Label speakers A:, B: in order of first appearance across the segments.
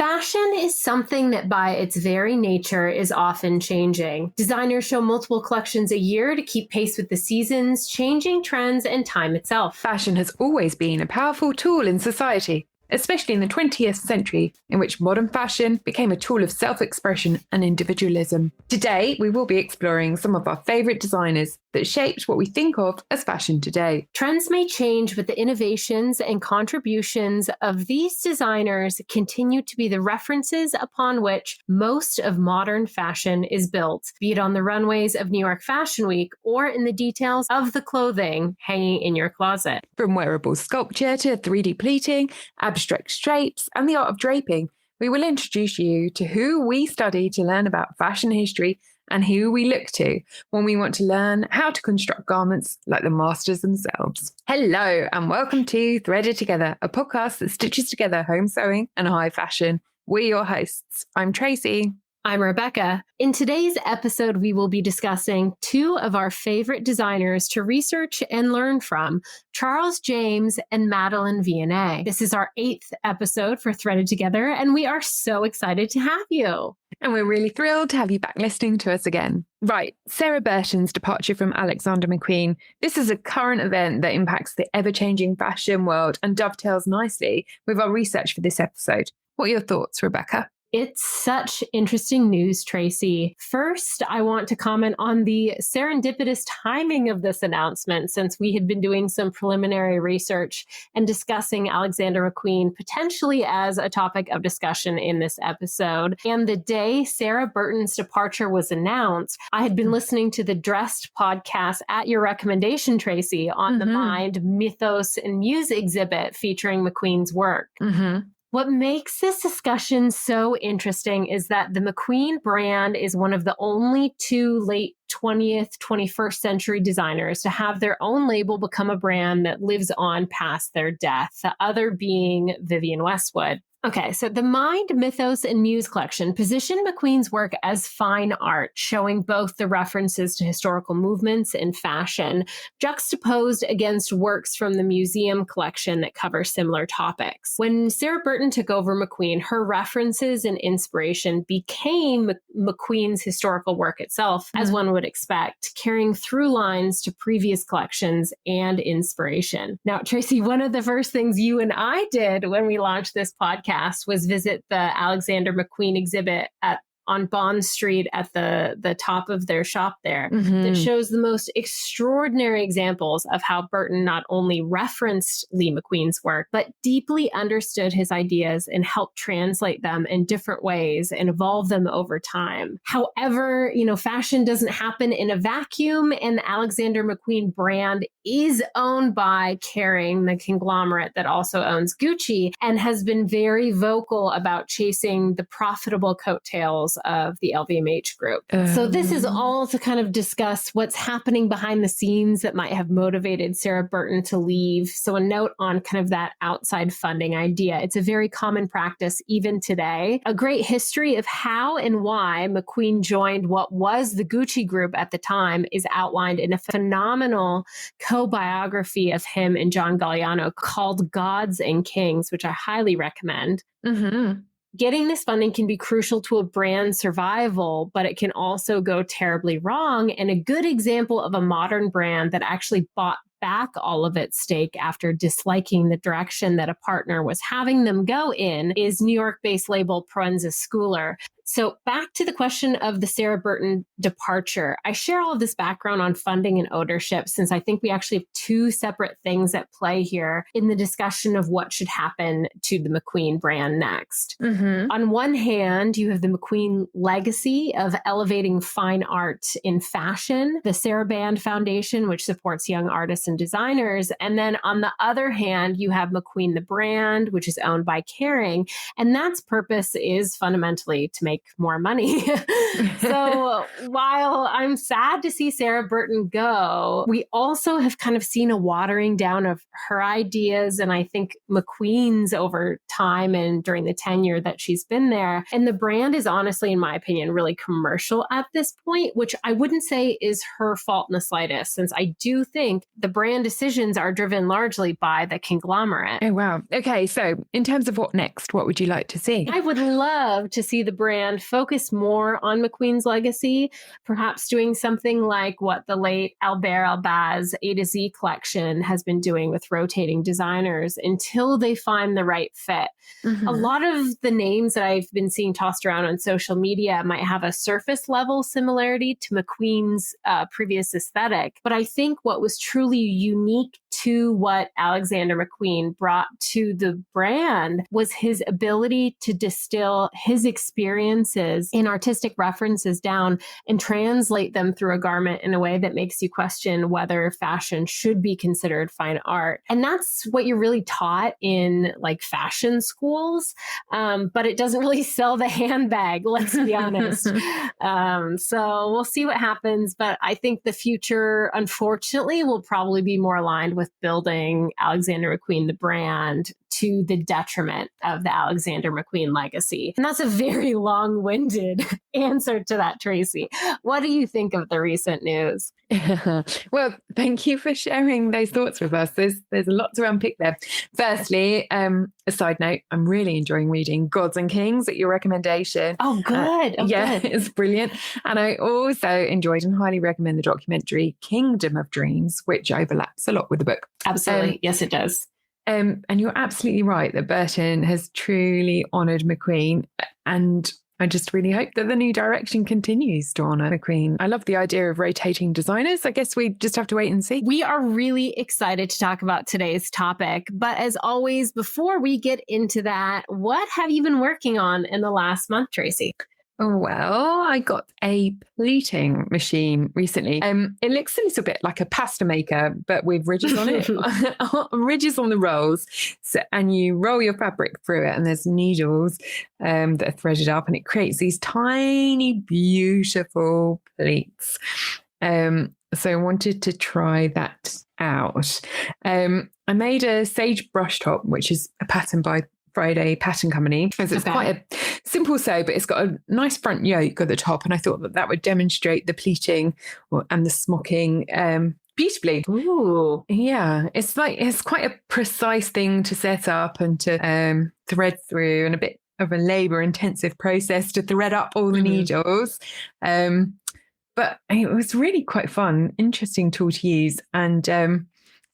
A: Fashion is something that by its very nature is often changing. Designers show multiple collections a year to keep pace with the seasons, changing trends, and time itself.
B: Fashion has always been a powerful tool in society, especially in the 20th century, in which modern fashion became a tool of self-expression and individualism. Today, we will be exploring some of our favourite designers that shaped what we think of as fashion today.
A: Trends may change, but the innovations and contributions of these designers continue to be the references upon which most of modern fashion is built, be it on the runways of New York Fashion Week or in the details of the clothing hanging in your closet.
B: From wearable sculpture to 3D pleating, abstract shapes, and the art of draping, we will introduce you to who we study to learn about fashion history and who we look to when we want to learn how to construct garments like the masters themselves. Hello, and welcome to Threaded Together, a podcast that stitches together home sewing and high fashion. We're your hosts. I'm Tracy.
A: I'm Rebecca. In today's episode, we will be discussing two of our favorite designers to research and learn from, Charles James and Madeleine Vionnet. This is our 8th episode for Threaded Together, and we are so excited to have you.
B: And we're really thrilled to have you back listening to us again. Right, Sarah Burton's departure from Alexander McQueen. This is a current event that impacts the ever-changing fashion world and dovetails nicely with our research for this episode. What are your thoughts, Rebecca?
A: It's such interesting news, Tracy. First, I want to comment on the serendipitous timing of this announcement, since we had been doing some preliminary research and discussing Alexander McQueen potentially as a topic of discussion in this episode. And the day Sarah Burton's departure was announced, I had been listening to the Dressed podcast at your recommendation, Tracy, on the Mind, Mythos, and Muse exhibit featuring McQueen's work. What makes this discussion so interesting is that the McQueen brand is one of the only two late 20th, 21st century designers to have their own label become a brand that lives on past their death, the other being Vivienne Westwood. Okay, so the Mind, Mythos, and Muse collection positioned McQueen's work as fine art, showing both the references to historical movements and fashion, juxtaposed against works from the museum collection that cover similar topics. When Sarah Burton took over McQueen, her references and inspiration became McQueen's historical work itself, as one would expect, carrying through lines to previous collections and inspiration. Now, Tracy, one of the first things you and I did when we launched this podcast was visit the Alexander McQueen exhibit on Bond Street at the top of their shop there that shows the most extraordinary examples of how Burton not only referenced Lee McQueen's work, but deeply understood his ideas and helped translate them in different ways and evolve them over time. However, fashion doesn't happen in a vacuum, and the Alexander McQueen brand is owned by Kering, the conglomerate that also owns Gucci, and has been very vocal about chasing the profitable coattails of the LVMH group. So this is all to kind of discuss what's happening behind the scenes that might have motivated Sarah Burton to leave. So a note on kind of that outside funding idea. It's a very common practice even today. A great history of how and why McQueen joined what was the Gucci group at the time is outlined in a phenomenal co-biography of him and John Galliano called Gods and Kings, which I highly recommend. Getting this funding can be crucial to a brand's survival, but it can also go terribly wrong. And a good example of a modern brand that actually bought back all of its stake after disliking the direction that a partner was having them go in is New York-based label Proenza Schouler. So back to the question of the Sarah Burton departure. I share all of this background on funding and ownership since I think we actually have two separate things at play here in the discussion of what should happen to the McQueen brand next. On one hand, you have the McQueen legacy of elevating fine art in fashion, the Sarah Band Foundation, which supports young artists and designers. And then on the other hand, you have McQueen the brand, which is owned by Kering. And that's purpose is fundamentally to make make more money. So while I'm sad to see Sarah Burton go, we also have kind of seen a watering down of her ideas, and I think McQueen's over time and during the tenure that she's been there. And the brand is honestly, in my opinion, really commercial at this point, which I wouldn't say is her fault in the slightest, since I do think the brand decisions are driven largely by the conglomerate.
B: Oh, wow. Okay. So in terms of what next, what would you like to see?
A: I would love to see the brand focus more on McQueen's legacy, perhaps doing something like what the late Albert Albaz A to Z collection has been doing with rotating designers until they find the right fit. Mm-hmm. A lot of the names that I've been seeing tossed around on social media might have a surface level similarity to McQueen's previous aesthetic. But I think what was truly unique to what Alexander McQueen brought to the brand was his ability to distill his experiences in artistic references down and translate them through a garment in a way that makes you question whether fashion should be considered fine art. And that's what you're really taught in like fashion schools, but it doesn't really sell the handbag, let's be honest. So we'll see what happens, but I think the future, unfortunately, will probably be more aligned with building Alexander McQueen, the brand, to the detriment of the Alexander McQueen legacy. And that's a very long-winded answer to that, Tracy. What do you think of the recent news?
B: Well, thank you for sharing those thoughts with us. There's a lot to unpick there. Firstly, a side note, I'm really enjoying reading Gods and Kings at your recommendation.
A: Oh, good.
B: Good. It's brilliant. And I also enjoyed and highly recommend the documentary Kingdom of Dreams, which overlaps a lot with the book.
A: Absolutely. Yes, it does.
B: And you're absolutely right that Burton has truly honoured McQueen, and I just really hope that the new direction continues to honour McQueen. I love the idea of rotating designers. I guess we just have to wait and see.
A: We are really excited to talk about today's topic. But as always, before we get into that, what have you been working on in the last month, Tracy?
B: Oh, well, I got a pleating machine recently. It looks a little bit like a pasta maker, but with ridges on it, ridges on the rolls. So, and you roll your fabric through it, and there's needles that are threaded up, and it creates these tiny, beautiful pleats. So I wanted to try that out. I made a sage brush top, which is a pattern by Friday Pattern Company. It's quite a simple sew, but it's got a nice front yoke at the top, and I thought that would demonstrate the pleating and the smocking beautifully.
A: Ooh,
B: yeah, it's quite a precise thing to set up and to thread through, and a bit of a labor-intensive process to thread up all the needles. But it was really quite fun, interesting tool to use, and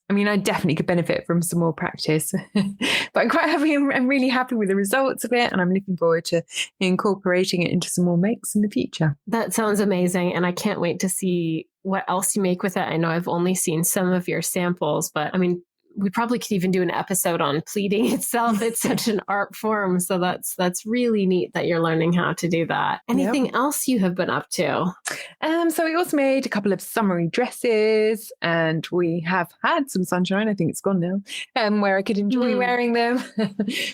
B: I mean, I definitely could benefit from some more practice, but I'm quite happy. I'm really happy with the results of it, and I'm looking forward to incorporating it into some more makes in the future.
A: That sounds amazing, and I can't wait to see what else you make with it. I know I've only seen some of your samples, but I mean, we probably could even do an episode on pleating itself. It's such an art form, so that's really neat that you're learning how to do that. Anything else you have been up to?
B: So we also made a couple of summery dresses, and we have had some sunshine. I think it's gone now, where I could enjoy wearing them.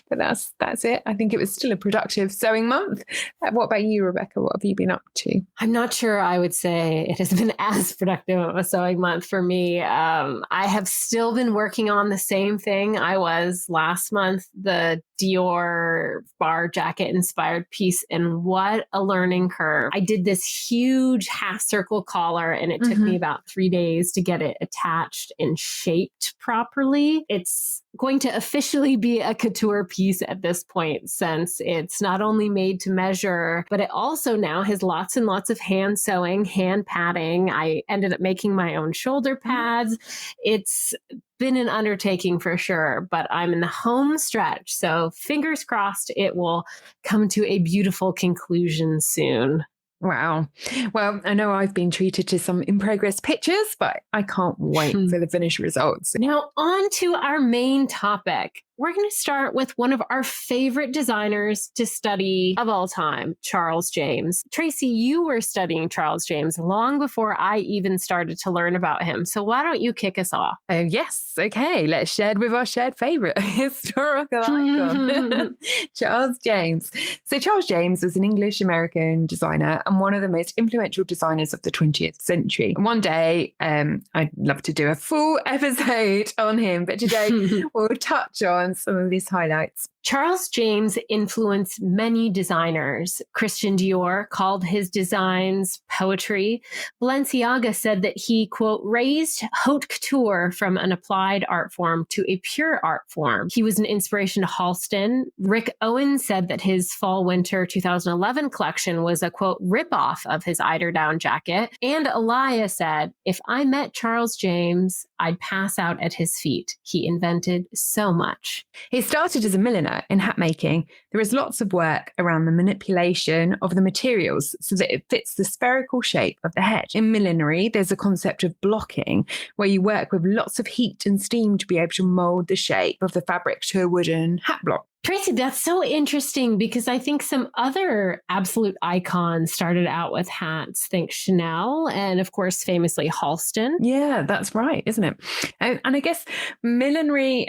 B: But that's it. I think it was still a productive sewing month. What about you, Rebecca? What have you been up to?
A: I'm not sure I would say it has been as productive of a sewing month for me. I have still been working on the same thing I was last month, the Dior bar jacket inspired piece, and what a learning curve. I did this huge half circle collar, and it took me about 3 days to get it attached and shaped properly. It's going to officially be a couture piece at this point, since it's not only made to measure, but it also now has lots and lots of hand sewing, hand padding. I ended up making my own shoulder pads. It's been an undertaking for sure, but I'm in the home stretch. So fingers crossed it will come to a beautiful conclusion soon.
B: Wow. Well, I know I've been treated to some in-progress pictures, but I can't wait for the finished results.
A: Now, on to our main topic. we're going to start with one of our favorite designers to study of all time, Charles James. Tracy, you were studying Charles James long before I even started to learn about him. So why don't you kick us off?
B: Oh, yes. Okay. Let's share with our shared favorite historical icon, Charles James. So Charles James was an English-American designer and one of the most influential designers of the 20th century. One day, I'd love to do a full episode on him, but today we'll touch on some of his highlights.
A: Charles James influenced many designers. Christian Dior called his designs poetry. Balenciaga said that he, quote, raised haute couture from an applied art form to a pure art form. He was an inspiration to Halston. Rick Owens said that his fall-winter 2011 collection was a, quote, ripoff of his eider-down jacket. And Elia said, if I met Charles James, I'd pass out at his feet. He invented so much.
B: He started as a milliner in hat making. There is lots of work around the manipulation of the materials so that it fits the spherical shape of the head. In millinery, there's a concept of blocking, where you work with lots of heat and steam to be able to mold the shape of the fabric to a wooden hat block.
A: Tracy, that's so interesting because I think some other absolute icons started out with hats. Think Chanel and, of course, famously Halston.
B: Yeah, that's right, isn't it? And I guess millinery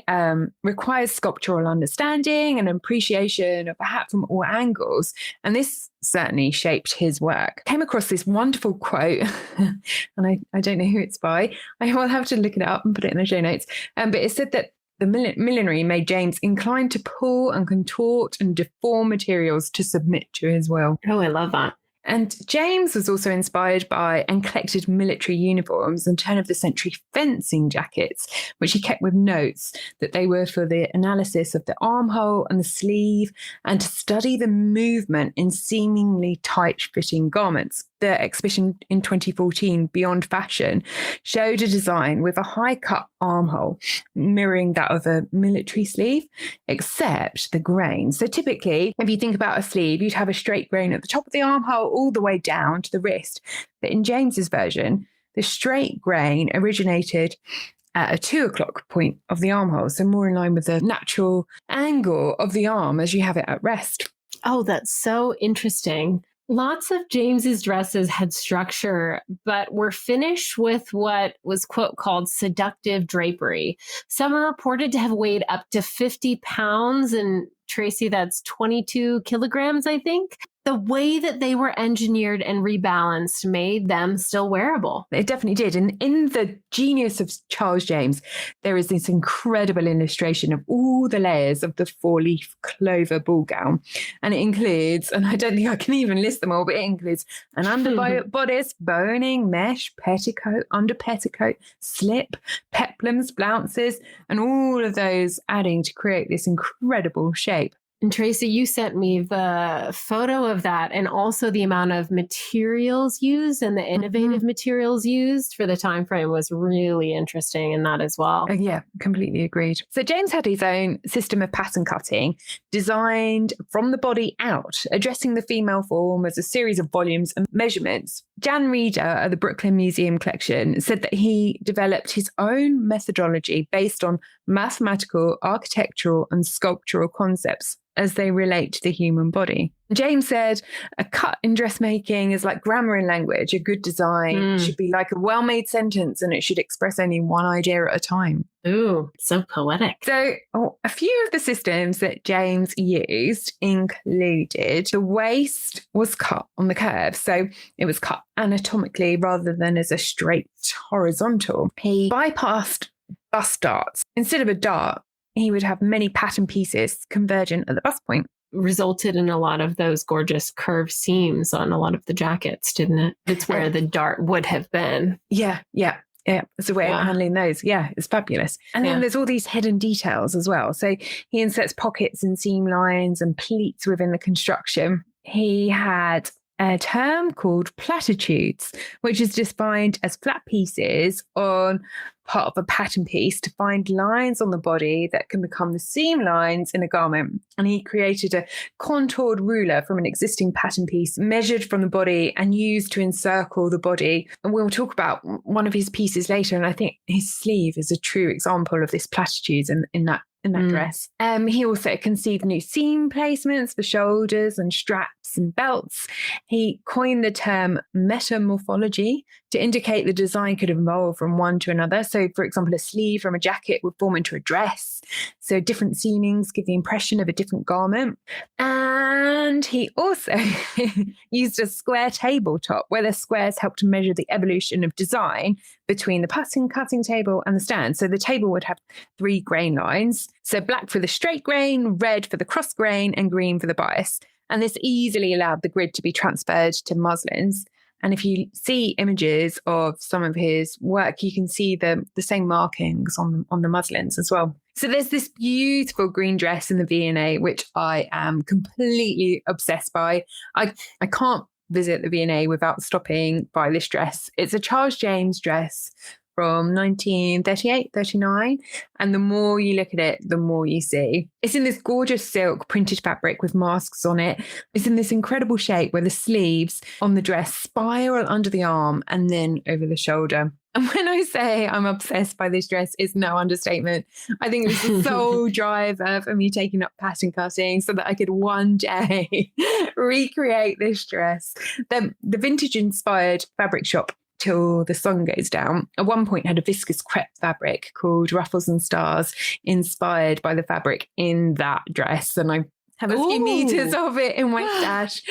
B: requires sculptural understanding and appreciation of a hat from all angles. And this certainly shaped his work. Came across this wonderful quote, and I don't know who it's by. I will have to look it up and put it in the show notes. But it said that the millinery made James inclined to pull and contort and deform materials to submit to his will.
A: Oh, I love that.
B: And James was also inspired by and collected military uniforms and turn-of-the-century fencing jackets, which he kept with notes that they were for the analysis of the armhole and the sleeve and to study the movement in seemingly tight-fitting garments. The exhibition in 2014, Beyond Fashion, showed a design with a high-cut armhole mirroring that of a military sleeve, except the grain. So typically, if you think about a sleeve, you'd have a straight grain at the top of the armhole all the way down to the wrist. But in James's version, the straight grain originated at a 2 o'clock point of the armhole, so more in line with the natural angle of the arm as you have it at rest.
A: Oh, that's so interesting. Lots of James's dresses had structure, but were finished with what was, quote, called seductive drapery. Some are reported to have weighed up to 50 pounds, and Tracy, that's 22 kilograms, I think. The way that they were engineered and rebalanced made them still wearable.
B: It definitely did. And in the genius of Charles James, there is this incredible illustration of all the layers of the 4-leaf clover ball gown. And it includes, and I don't think I can even list them all, but it includes an underbodice, boning, mesh, petticoat, under petticoat, slip, peplums, flounces, and all of those adding to create this incredible shape.
A: And Tracy, you sent me the photo of that and also the amount of materials used and the innovative materials used for the time frame was really interesting in that as well.
B: Yeah, completely agreed. So James had his own system of pattern cutting designed from the body out, addressing the female form as a series of volumes and measurements. Jan Reeder at the Brooklyn Museum Collection said that he developed his own methodology based on mathematical, architectural, and sculptural concepts as they relate to the human body. James said, a cut in dressmaking is like grammar in language. A good design should be like a well-made sentence and it should express only one idea at a time.
A: Ooh, so poetic.
B: So a few of the systems that James used included the waist was cut on the curve. So it was cut anatomically rather than as a straight horizontal. He bypassed bust darts. Instead of a dart, he would have many pattern pieces convergent at the bust point.
A: Resulted in a lot of those gorgeous curved seams on a lot of the jackets, didn't it? It's where the dart would have been.
B: Yeah. It's a way of handling those. Yeah, it's fabulous. And then there's all these hidden details as well. So he inserts pockets and seam lines and pleats within the construction. He had a term called platitudes, which is defined as flat pieces on part of a pattern piece to find lines on the body that can become the seam lines in a garment. And he created a contoured ruler from an existing pattern piece, measured from the body and used to encircle the body. And we'll talk about one of his pieces later. And I think his sleeve is a true example of this platitudes in that in that dress. He also conceived new seam placements for shoulders and straps and belts. He coined the term metamorphology to indicate the design could evolve from one to another. So, for example, a sleeve from a jacket would form into a dress. So different seamings give the impression of a different garment. And he also used a square tabletop where the squares helped to measure the evolution of design between the cutting table and the stand. So the table would have 3 grain lines. So black for the straight grain, red for the cross grain, and green for the bias. And this easily allowed the grid to be transferred to muslins. And if you see images of some of his work, you can see the same markings on the muslins as well. So there's this beautiful green dress in the V&A, which I am completely obsessed by. I can't visit the V&A without stopping by this dress. It's a Charles James dress from 1938-39. And the more you look at it, the more you see. It's in this gorgeous silk printed fabric with masks on it. It's in this incredible shape where the sleeves on the dress spiral under the arm and then over the shoulder. And when I say I'm obsessed by this dress, it's no understatement. I think it's the sole driver for me taking up pattern cutting so that I could one day recreate this dress. The vintage-inspired fabric shop Till the Sun Goes Down at one point had a viscose crepe fabric called Ruffles and Stars, inspired by the fabric in that dress. And I have a few meters of it in my stash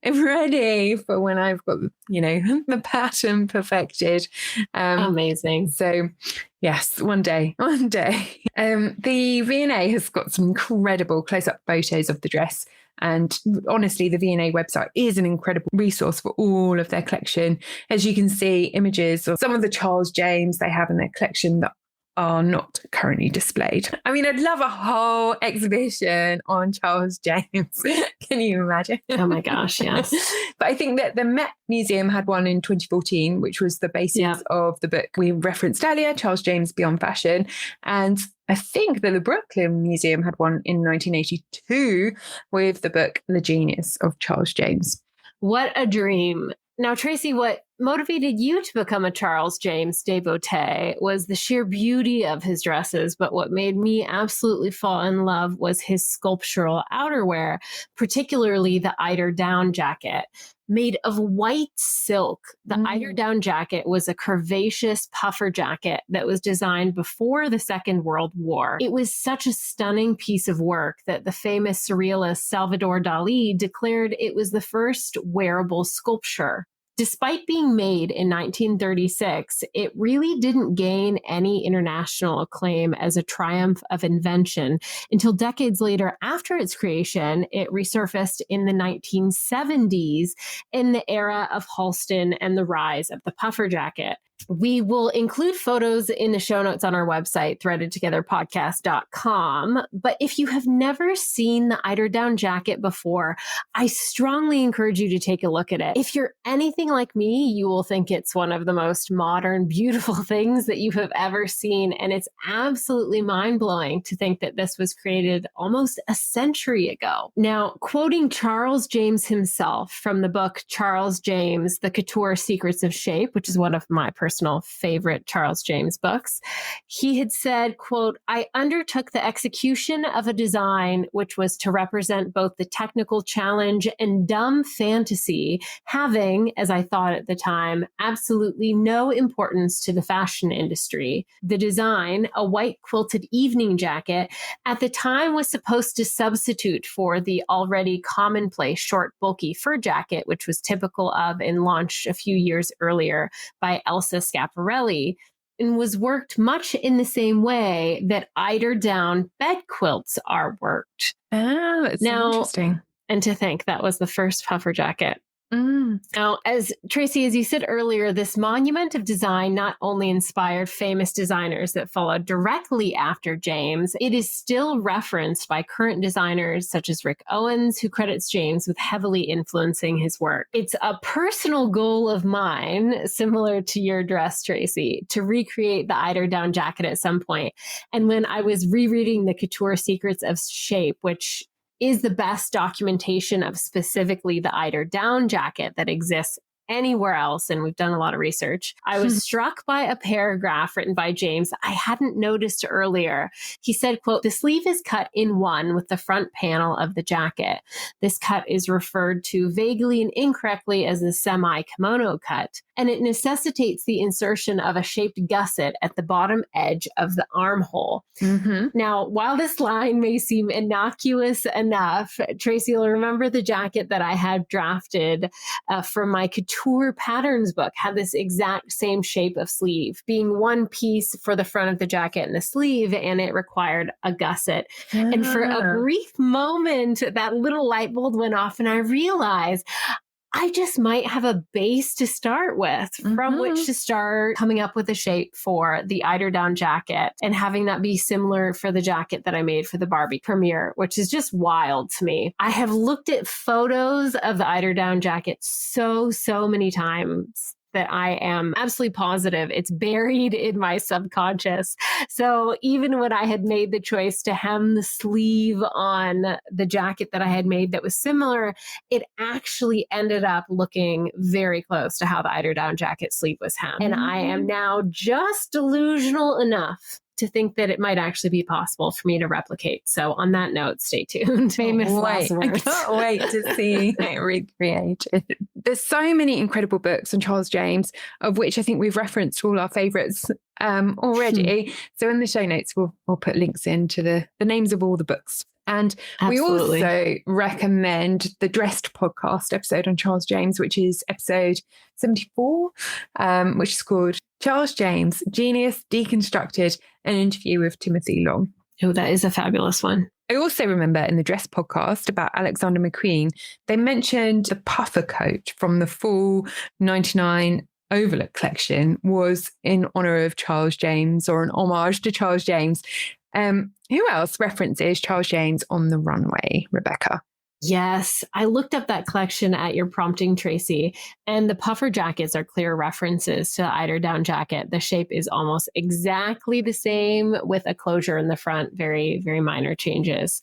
B: ready for when I've got, the pattern perfected.
A: Amazing.
B: So yes, one day. The V&A has got some incredible close-up photos of the dress. And honestly, the V&A website is an incredible resource for all of their collection. As you can see, images of some of the Charles James they have in their collection that are not currently displayed. I mean, I'd love a whole exhibition on Charles James. Can you imagine?
A: Oh my gosh, yes.
B: But I think that the Met Museum had one in 2014, which was the basis of the book we referenced earlier, Charles James Beyond Fashion. And I think that the Brooklyn Museum had one in 1982 with the book The Genius of Charles James.
A: What a dream. Now, Tracy, what motivated you to become a Charles James devotee was the sheer beauty of his dresses, but what made me absolutely fall in love was his sculptural outerwear, particularly the eider-down jacket. Made of white silk, the eider-down jacket was a curvaceous puffer jacket that was designed before the Second World War. It was such a stunning piece of work that the famous surrealist Salvador Dali declared it was the first wearable sculpture. Despite being made in 1936, it really didn't gain any international acclaim as a triumph of invention until decades later after its creation. It resurfaced in the 1970s in the era of Halston and the rise of the puffer jacket. We will include photos in the show notes on our website, threadedtogetherpodcast.com. But if you have never seen the eider-down jacket before, I strongly encourage you to take a look at it. If you're anything like me, you will think it's one of the most modern, beautiful things that you have ever seen. And it's absolutely mind-blowing to think that this was created almost a century ago. Now, quoting Charles James himself from the book Charles James, The Couture Secrets of Shape, which is one of my personal favorite Charles James books, he had said, quote, "I undertook the execution of a design which was to represent both the technical challenge and dumb fantasy, having, as I thought at the time, absolutely no importance to the fashion industry. The design, a white quilted evening jacket, at the time was supposed to substitute for the already commonplace short, bulky fur jacket, which was typical of and launched a few years earlier by Elsa Schiaparelli, and was worked much in the same way that eider-down bed quilts are worked."
B: Oh, that's interesting.
A: And to think that was the first puffer jacket. Now, as Tracy, as you said earlier, this monument of design not only inspired famous designers that followed directly after James, it is still referenced by current designers such as Rick Owens, who credits James with heavily influencing his work. It's a personal goal of mine, similar to your dress, Tracy, to recreate the eider-down jacket at some point. And when I was rereading The Couture Secrets of Shape, which is the best documentation of specifically the eider-down jacket that exists anywhere else, and we've done a lot of research, I was struck by a paragraph written by James I hadn't noticed earlier. He said, quote, "The sleeve is cut in one with the front panel of the jacket. This cut is referred to vaguely and incorrectly as the semi-kimono cut, and it necessitates the insertion of a shaped gusset at the bottom edge of the armhole." Now, while this line may seem innocuous enough, Tracy will remember the jacket that I had drafted from my couture patterns book had this exact same shape of sleeve, being one piece for the front of the jacket and the sleeve, and it required a gusset. And for a brief moment, that little light bulb went off, and I realized I just might have a base to start with from which to start coming up with a shape for the eiderdown jacket and having that be similar for the jacket that I made for the Barbie premiere, which is just wild to me. I have looked at photos of the eiderdown jacket so many times that I am absolutely positive it's buried in my subconscious. So even when I had made the choice to hem the sleeve on the jacket that I had made that was similar, it actually ended up looking very close to how the eiderdown jacket sleeve was hemmed. And I am now just delusional enough to think that it might actually be possible for me to replicate. So on that note, stay tuned. Famous last words.
B: I can't wait to see it recreated. There's so many incredible books on Charles James, of which I think we've referenced all our favourites already. So in the show notes, we'll put links into the names of all the books. And we also recommend the Dressed podcast episode on Charles James, which is episode 74, which is called Charles James, Genius Deconstructed, an interview with Timothy Long.
A: Oh, that is a fabulous one.
B: I also remember in the Dress podcast about Alexander McQueen, they mentioned the puffer coat from the full 99 Overlook collection was in honour of Charles James, or an homage to Charles James. Who else references Charles James on the runway, Rebecca?
A: Yes, I looked up that collection at your prompting, Tracy, and the puffer jackets are clear references to the eiderdown jacket. The shape is almost exactly the same with a closure in the front, very, very minor changes.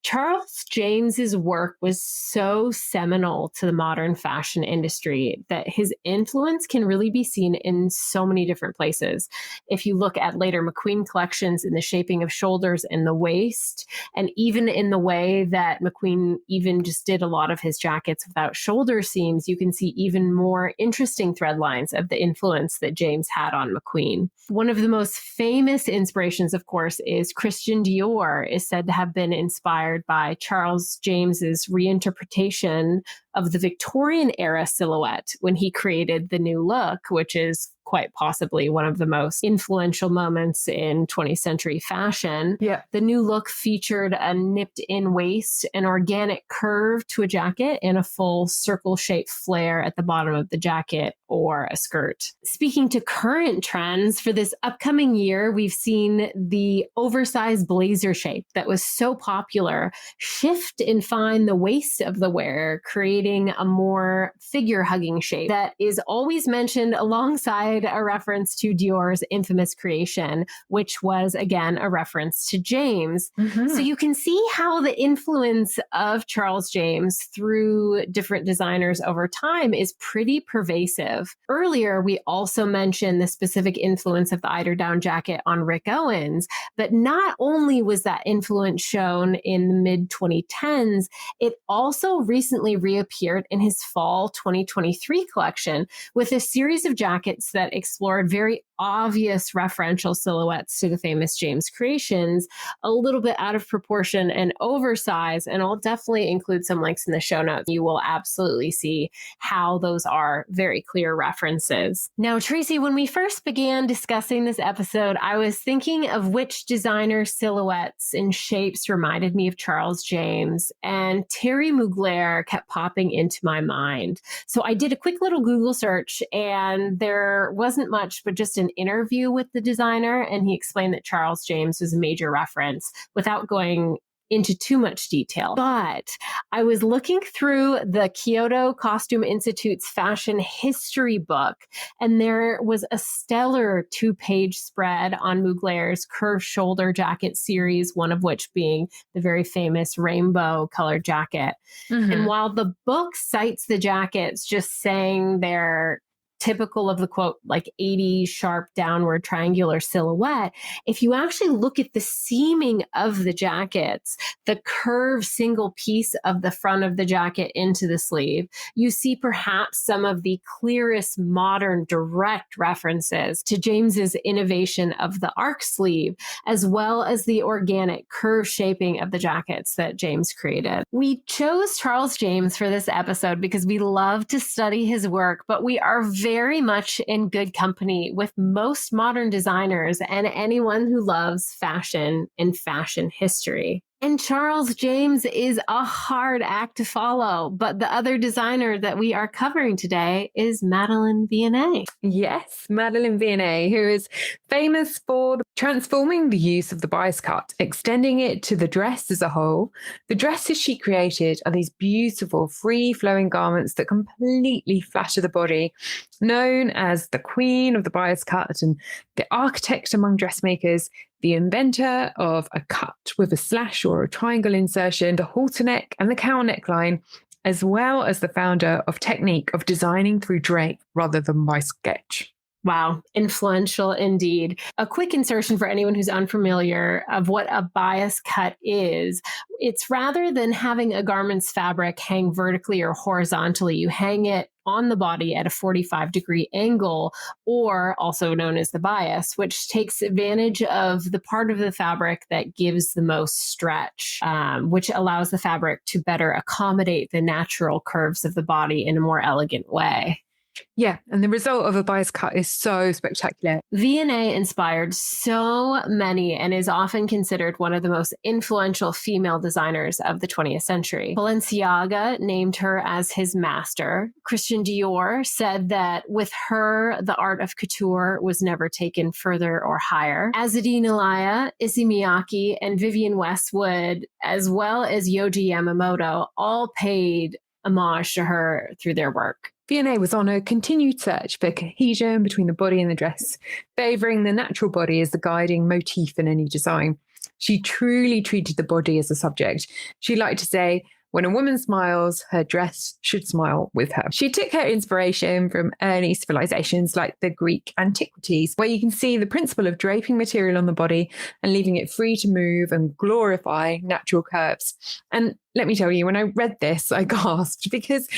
A: Charles James's work was so seminal to the modern fashion industry that his influence can really be seen in so many different places. If you look at later McQueen collections in the shaping of shoulders and the waist, and even in the way that McQueen even just did a lot of his jackets without shoulder seams, you can see even more interesting thread lines of the influence that James had on McQueen. One of the most famous inspirations, of course, is Christian Dior is said to have been inspired by Charles James's reinterpretation of the Victorian era silhouette when he created the new look, which is quite possibly one of the most influential moments in 20th century fashion.
B: Yeah.
A: The new look featured a nipped in waist, an organic curve to a jacket, and a full circle shaped flare at the bottom of the jacket or a skirt. Speaking to current trends for this upcoming year, we've seen the oversized blazer shape that was so popular shift and find the waist of the wearer, creating a more figure hugging shape that is always mentioned alongside a reference to Dior's infamous creation, which was again a reference to James. So you can see how the influence of Charles James through different designers over time is pretty pervasive. Earlier, we also mentioned the specific influence of the eiderdown jacket on Rick Owens, but not only was that influence shown in the mid 2010s, it also recently reappeared in his fall 2023 collection with a series of jackets that explored very obvious referential silhouettes to the famous James creations, a little bit out of proportion and oversized. And I'll definitely include some links in the show notes. You will absolutely see how those are very clear references. Now, Tracy, when we first began discussing this episode, I was thinking of which designer silhouettes and shapes reminded me of Charles James, and Thierry Mugler kept popping into my mind. So I did a quick little Google search, and there wasn't much, but just an interview with the designer, and he explained that Charles James was a major reference without going into too much detail. But I was looking through the Kyoto Costume Institute's fashion history book, and there was a stellar 2-page spread on Mugler's curved shoulder jacket series, one of which being the very famous rainbow colored jacket.
B: Mm-hmm.
A: And while the book cites the jackets just saying they're typical of the quote, like 80 sharp downward triangular silhouette, if you actually look at the seaming of the jackets, the curved single piece of the front of the jacket into the sleeve, you see perhaps some of the clearest modern direct references to James's innovation of the arc sleeve, as well as the organic curve shaping of the jackets that James created. We chose Charles James for this episode because we love to study his work, but we are very much in good company with most modern designers and anyone who loves fashion and fashion history. And Charles James is a hard act to follow, but the other designer that we are covering today is Madeleine Vionnet.
B: Yes, Madeleine Vionnet, who is famous for transforming the use of the bias cut, extending it to the dress as a whole. The dresses she created are these beautiful, free-flowing garments that completely flatter the body, known as the queen of the bias cut and the architect among dressmakers, the inventor of a cut with a slash or a triangle insertion, the halter neck and the cowl neckline, as well as the founder of technique of designing through drape rather than by sketch.
A: Wow, influential indeed. A quick insertion for anyone who's unfamiliar of what a bias cut is. It's rather than having a garment's fabric hang vertically or horizontally, you hang it on the body at a 45-degree angle, or also known as the bias, which takes advantage of the part of the fabric that gives the most stretch, which allows the fabric to better accommodate the natural curves of the body in a more elegant way.
B: Yeah, and the result of a bias cut is so spectacular.
A: Vionnet inspired so many and is often considered one of the most influential female designers of the 20th century. Balenciaga named her as his master. Christian Dior said that with her, the art of couture was never taken further or higher. Azadine Elia, Issey Miyake, and Vivienne Westwood, as well as Yohji Yamamoto, all paid homage to her through their work.
B: Vionnet was on a continued search for cohesion between the body and the dress, favouring the natural body as the guiding motif in any design. She truly treated the body as a subject. She liked to say, when a woman smiles, her dress should smile with her. She took her inspiration from early civilizations like the Greek antiquities, where you can see the principle of draping material on the body and leaving it free to move and glorify natural curves. And let me tell you, when I read this, I gasped because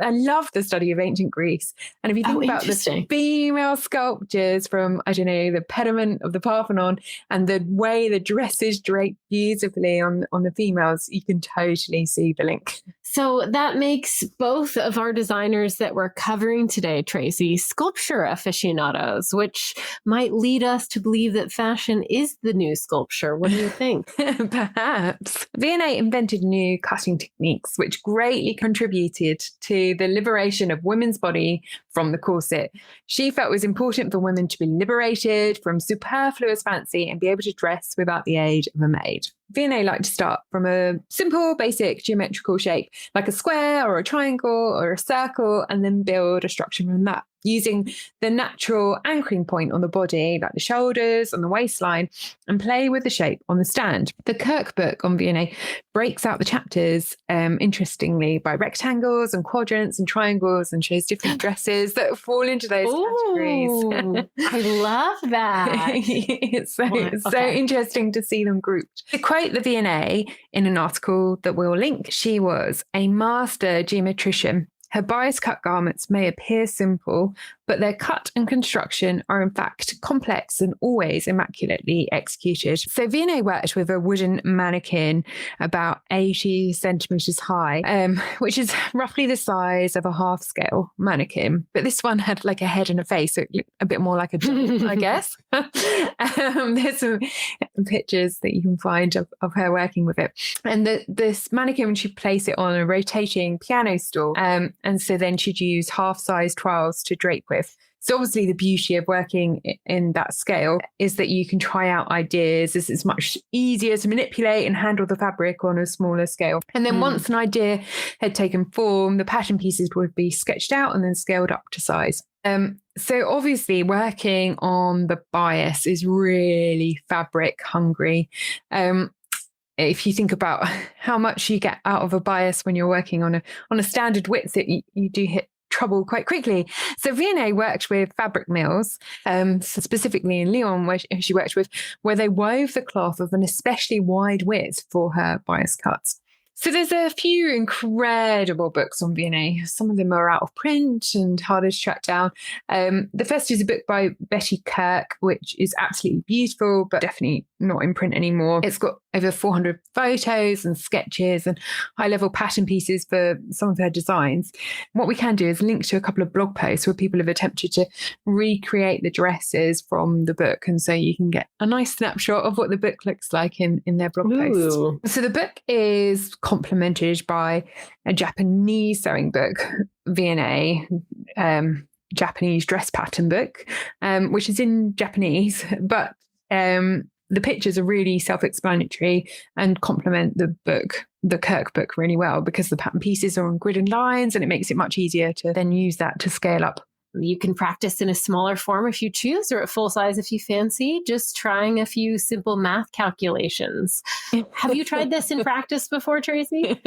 B: I love the study of ancient Greece. And if you think about the female sculptures from, I don't know, the pediment of the Parthenon and the way the dresses drape beautifully on the females, you can totally see the link.
A: So that makes both of our designers that we're covering today, Tracy, sculpture aficionados, which might lead us to believe that fashion is the new sculpture. What do you think?
B: Perhaps. Vionnet invented new cutting techniques, which greatly contributed to the liberation of women's body from the corset. She felt it was important for women to be liberated from superfluous fancy and be able to dress without the aid of a maid. Vionnet liked to start from a simple, basic geometrical shape, like a square or a triangle or a circle, and then build a structure from that, using the natural anchoring point on the body, like the shoulders and the waistline, and play with the shape on the stand. The Kirk book on Vionnet breaks out the chapters, interestingly, by rectangles and quadrants and triangles, and shows different dresses that fall into those categories.
A: I love that.
B: It's so interesting to see them grouped. To quote the Vionnet in an article that we'll link, she was a master geometrician. Her bias cut garments may appear simple, but their cut and construction are in fact complex and always immaculately executed. So Vionnet worked with a wooden mannequin about 80 centimetres high, which is roughly the size of a half-scale mannequin. But this one had like a head and a face, so it looked a bit more like a doll, I guess. There's some pictures that you can find of her working with it. And this mannequin, she'd place it on a rotating piano stool. And so then she'd use half-size trowels to drape with. So obviously the beauty of working in that scale is that you can try out ideas. It's much easier to manipulate and handle the fabric on a smaller scale. And then once an idea had taken form, the pattern pieces would be sketched out and then scaled up to size. So obviously working on the bias is really fabric hungry. If you think about how much you get out of a bias when you're working on a standard width, you do hit trouble quite quickly. So Vionnet worked with fabric mills, specifically in Lyon, where she worked with, where they wove the cloth of an especially wide width for her bias cuts. So there's a few incredible books on Vionnet. Some of them are out of print and harder to track down. The first is a book by Betty Kirk, which is absolutely beautiful, but definitely not in print anymore. It's got over 400 photos and sketches and high-level pattern pieces for some of her designs. What we can do is link to a couple of blog posts where people have attempted to recreate the dresses from the book. And so you can get a nice snapshot of what the book looks like in their blog posts. So the book is complemented by a Japanese sewing book, Vionnet, Japanese dress pattern book, which is in Japanese, but the pictures are really self-explanatory and complement the book, the Kirk book, really well, because the pattern pieces are on grid and lines, and it makes it much easier to then use that to scale up.
A: You can practice in a smaller form if you choose, or at full size if you fancy, just trying a few simple math calculations. Have you tried this in practice before, Tracy?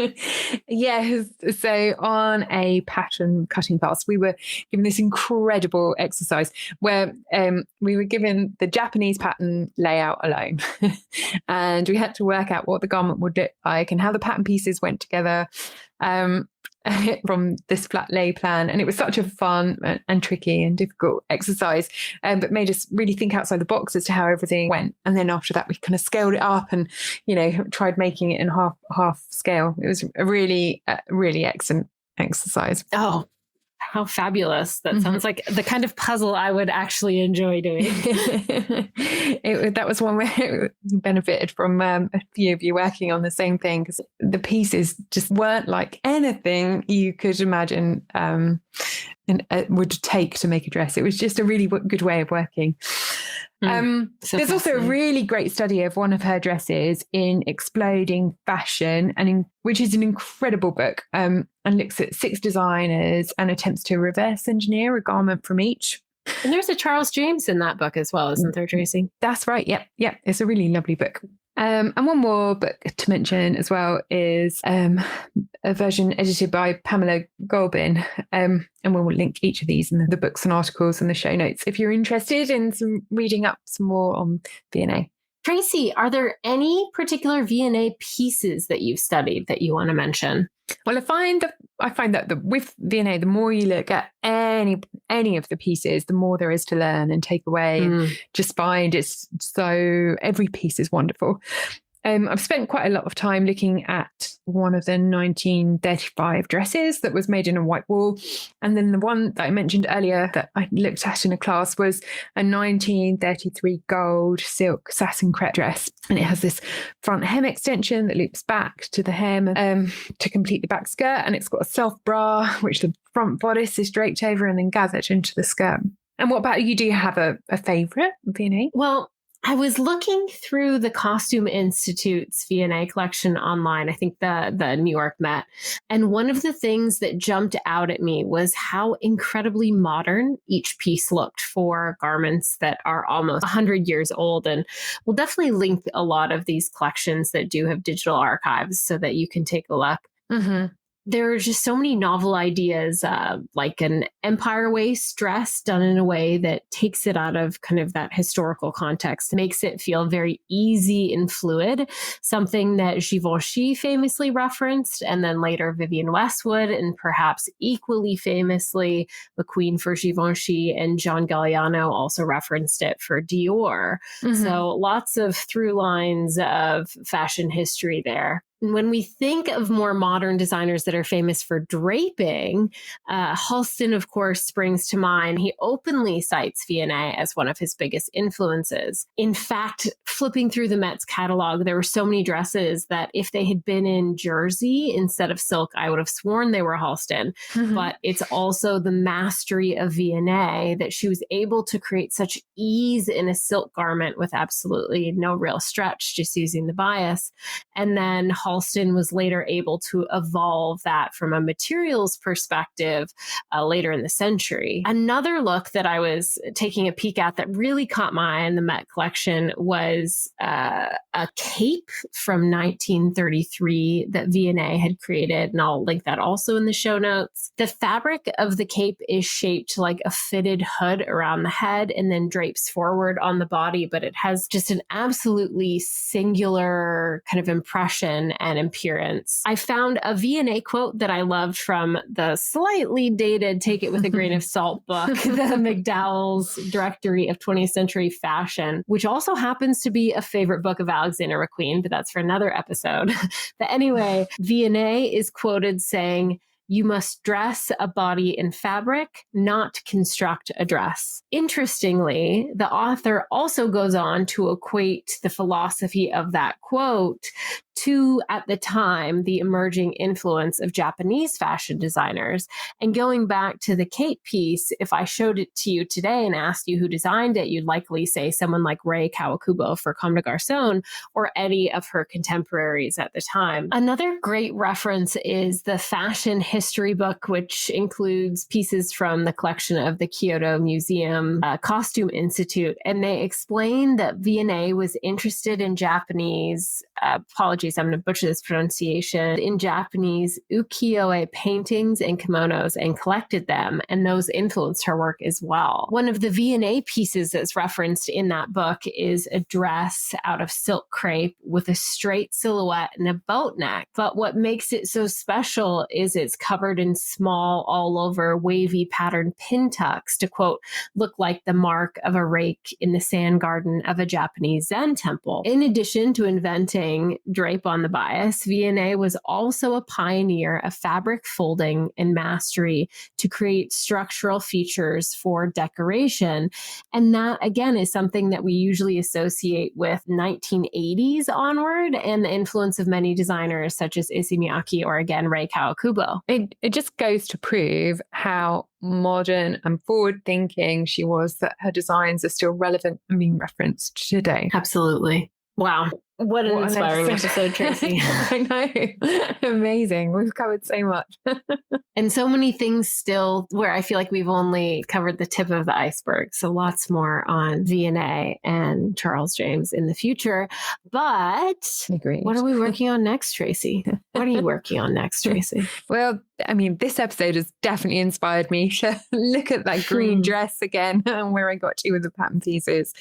B: Yes. So on a pattern cutting class, we were given this incredible exercise where we were given the Japanese pattern layout alone. And we had to work out what the garment would look like and how the pattern pieces went together. From this flat lay plan, and it was such a fun and tricky and difficult exercise, but made us really think outside the box as to how everything went. And then after that, we kind of scaled it up and tried making it in half scale. It was a really excellent exercise.
A: Oh, how fabulous. That sounds like the kind of puzzle I would actually enjoy doing.
B: That was one where you benefited from a few of you working on the same thing, because the pieces just weren't like anything you could imagine and would take to make a dress. It was just a really good way of working. There's also a really great study of one of her dresses in Exploding Fashion, which is an incredible book, and looks at 6 designers and attempts to reverse engineer a garment from each.
A: And there's a Charles James in that book as well, isn't there, Tracy?
B: That's right. Yep. It's a really lovely book. And one more book to mention as well is a version edited by Pamela Golbin. And we'll link each of these in the books and articles and the show notes if you're interested in reading up some more on Vionnet.
A: Tracy, are there any particular Vionnet pieces that you've studied that you want to mention?
B: Well, I find that with Vionnet, the more you look at any of the pieces, the more there is to learn and take away. And just find it's so every piece is wonderful. I've spent quite a lot of time looking at one of the 1935 dresses that was made in a white wool. And then the one that I mentioned earlier that I looked at in a class was a 1933 gold silk satin crepe dress. And it has this front hem extension that loops back to the hem to complete the back skirt. And it's got a self bra, which the front bodice is draped over and then gathered into the skirt. And what about you? Do you have a favourite, Vionnet?
A: Well, I was looking through the Costume Institute's Vionnet collection online, I think the New York Met. And one of the things that jumped out at me was how incredibly modern each piece looked for garments that are almost 100 years old. And we'll definitely link a lot of these collections that do have digital archives so that you can take a look. There are just so many novel ideas, like an empire waist dress done in a way that takes it out of kind of that historical context, makes it feel very easy and fluid, something that Givenchy famously referenced, and then later Vivienne Westwood, and perhaps equally famously McQueen for Givenchy, and John Galliano also referenced it for Dior. So lots of through lines of fashion history there. when we think of more modern designers that are famous for draping, Halston, of course, springs to mind. He openly cites Vionnet as one of his biggest influences. In fact, flipping through the Met's catalog, there were so many dresses that if they had been in jersey instead of silk, I would have sworn they were Halston. But it's also the mastery of Vionnet that she was able to create such ease in a silk garment with absolutely no real stretch, just using the bias. And then Halston was later able to evolve that from a materials perspective later in the century. Another look that I was taking a peek at that really caught my eye in the Met collection was a cape from 1933 that Vionnet had created, and I'll link that also in the show notes. The fabric of the cape is shaped like a fitted hood around the head and then drapes forward on the body, but it has just an absolutely singular kind of impression and appearance. I found a Vionnet quote that I loved from the slightly dated Take It With a Grain of Salt book, the McDowell's Directory of 20th Century Fashion, which also happens to be a favorite book of Alexander McQueen, but that's for another episode. But anyway, Vionnet is quoted saying, "You must dress a body in fabric, not construct a dress." Interestingly, the author also goes on to equate the philosophy of that quote to, at the time, the emerging influence of Japanese fashion designers. And going back to the cape piece, if I showed it to you today and asked you who designed it, you'd likely say someone like Rei Kawakubo for Comme des Garçons or any of her contemporaries at the time. Another great reference is the Fashion History book, which includes pieces from the collection of the Kyoto Museum Costume Institute. And they explain that Vionnet was interested in Japanese, apologies, I'm going to butcher this pronunciation, in Japanese ukiyo-e paintings and kimonos and collected them. And those influenced her work as well. One of the Vionnet pieces that's referenced in that book is a dress out of silk crepe with a straight silhouette and a boat neck. But what makes it so special is it's covered in small, all over wavy patterned pin tucks to, quote, look like the mark of a rake in the sand garden of a Japanese Zen temple. In addition to inventing drape on the bias, Vionnet was also a pioneer of fabric folding and mastery to create structural features for decoration. And that, again, is something that we usually associate with 1980s onward and the influence of many designers such as Issey Miyake or, again, Rei Kawakubo.
B: It just goes to prove how modern and forward-thinking she was, that her designs are still relevant and being referenced today.
A: Absolutely. Wow. What an inspiring episode, Tracy.
B: I know. Amazing. We've covered so much.
A: And so many things still where I feel like we've only covered the tip of the iceberg. So lots more on Vionnet and Charles James in the future. But
B: Agreed.
A: What are we working on next, Tracy? What are you working on next, Tracy?
B: Well, I mean, this episode has definitely inspired me to look at that green dress again and where I got to with the pattern pieces.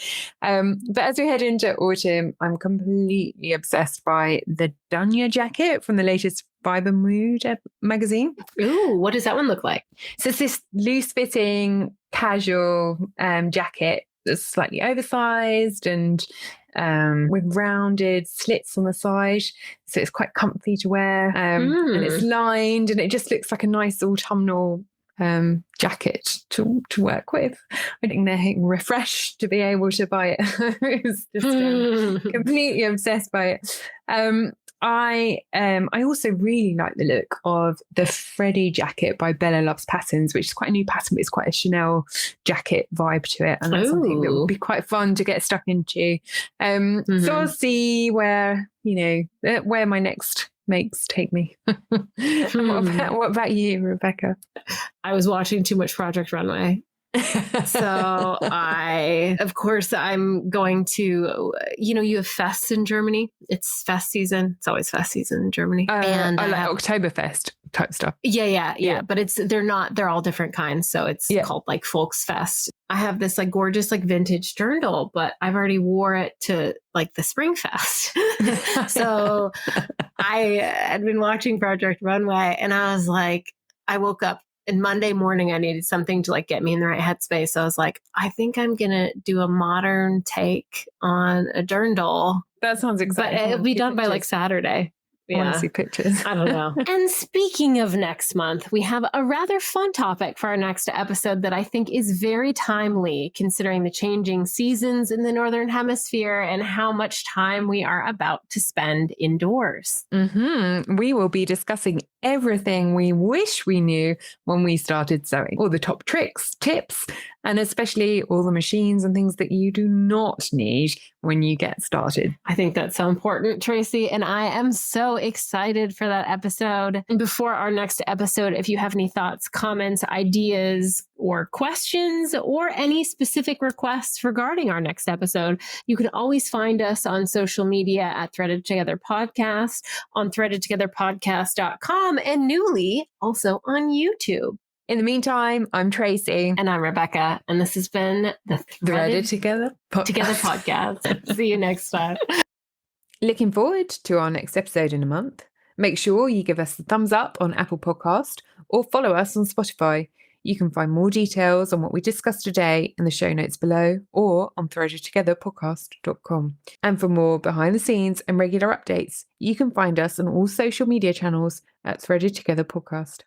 B: But as we head into autumn, I'm completely obsessed by the Dunya jacket from the latest Fiber Mood magazine.
A: Ooh, what does that one look like?
B: So it's this loose-fitting, casual jacket that's slightly oversized and with rounded slits on the side. So it's quite comfy to wear. And it's lined and it just looks like a nice autumnal jacket to work with. I think they're refreshed to be able to buy it. I was just completely obsessed by it. I also really like the look of the Freddie jacket by Bella Loves Patterns, which is quite a new pattern, but it's quite a Chanel jacket vibe to it. And that's something that would be quite fun to get stuck into. So I'll see where my next makes take me. What about you, Rebecca?
A: I was watching too much Project Runway. So I'm going to, you have fests in Germany. It's fest season. It's always fest season in Germany.
B: And like Oktoberfest type stuff.
A: Yeah. But they're all different kinds. So it's called like Volksfest. I have this like gorgeous like vintage dirndl, but I've already wore it to like the Spring Fest. So I had been watching Project Runway and I was like, I woke up and Monday morning, I needed something to like get me in the right headspace. So I was like, I think I'm going to do a modern take on a dirndl.
B: That sounds exciting.
A: But it'll be done by like Saturday.
B: I want to see pictures.
A: I don't know. And speaking of next month, we have a rather fun topic for our next episode that I think is very timely, considering the changing seasons in the Northern Hemisphere and how much time we are about to spend indoors.
B: We will be discussing everything we wish we knew when we started sewing. All the top tricks, tips, and especially all the machines and things that you do not need when you get started.
A: I think that's so important, Tracy, and I am so excited for that episode. And before our next episode, if you have any thoughts, comments, ideas, or questions, or any specific requests regarding our next episode, you can always find us on social media at Threaded Together Podcast, on threadedtogetherpodcast.com, and newly also on YouTube.
B: In the meantime, I'm Tracy.
A: And I'm Rebecca. And this has been the
B: Threaded Together
A: Podcast. See you next time.
B: Looking forward to our next episode in a month. Make sure you give us a thumbs up on Apple Podcast or follow us on Spotify. You can find more details on what we discussed today in the show notes below or on threadedtogetherpodcast.com. And for more behind the scenes and regular updates, you can find us on all social media channels at Threaded Together Podcast.